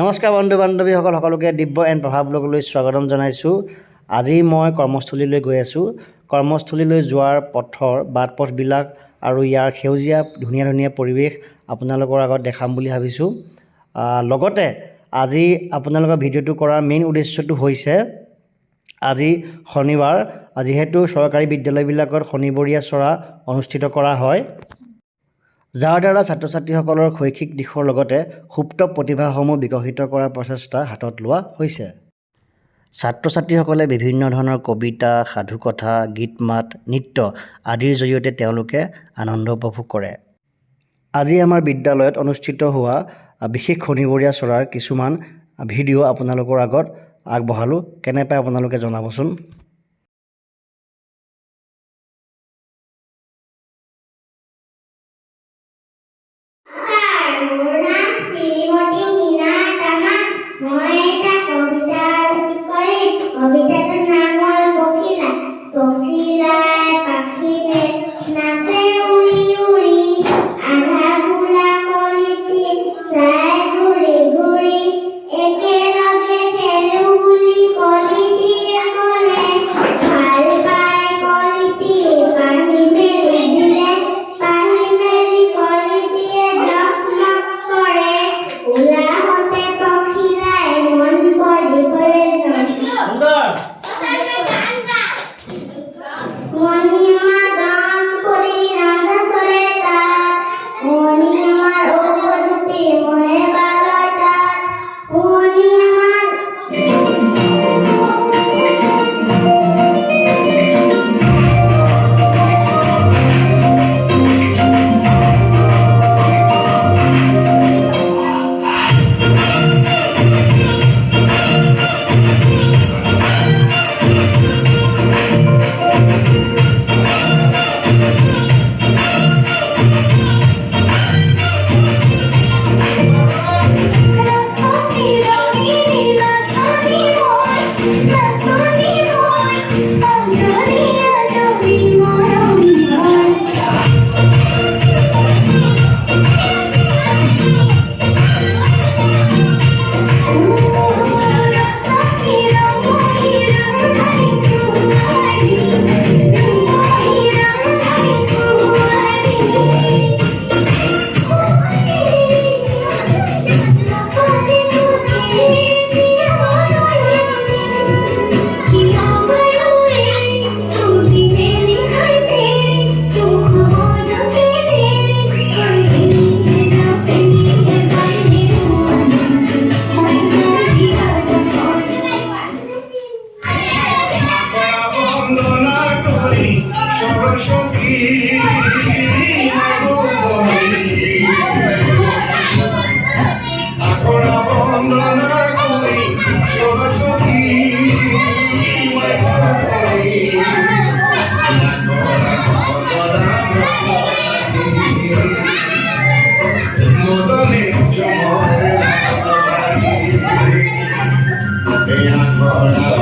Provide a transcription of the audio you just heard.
নমস্কাৰ বন্ধু বান্ধৱীসকল সকলোকে দিব্য এণ্ড প্ৰভাৱ ব্লগলৈ স্বাগতম জনাইছোঁ। আজি মই কৰ্মস্থলীলৈ গৈ আছোঁ। কৰ্মস্থলীলৈ যোৱাৰ পথৰ বাট পথবিলাক আৰু ইয়াৰ সেউজীয়া ধুনীয়া ধুনীয়া পৰিৱেশ আপোনালোকৰ আগত দেখাম বুলি ভাবিছোঁ। লগতে আজি আপোনালোকৰ ভিডিঅ'টো কৰাৰ মেইন উদ্দেশ্যটো হৈছে আজি শনিবাৰ, যিহেতু চৰকাৰী বিদ্যালয়বিলাকত শনিবৰীয়া চৰা অনুষ্ঠিত কৰা হয়, যাৰ দ্বাৰা ছাত্ৰ ছাত্ৰীসকলৰ শৈক্ষিক দিশৰ লগতে সুপ্ত প্ৰতিভাসমূহ বিকশিত কৰাৰ প্ৰচেষ্টা হাতত লোৱা হৈছে। ছাত্ৰ ছাত্ৰীসকলে বিভিন্ন ধৰণৰ কবিতা, সাধুকথা, গীত মাত, নৃত্য আদিৰ জৰিয়তে তেওঁলোকে আনন্দ উপভোগ কৰে। আজি আমাৰ বিদ্যালয়ত অনুষ্ঠিত হোৱা বিশেষ শনিবৰীয়া চৰাৰ কিছুমান ভিডিঅ' আপোনালোকৰ আগত আগবঢ়ালোঁ। কেনে পায় আপোনালোকে জনাবচোন। Yeah.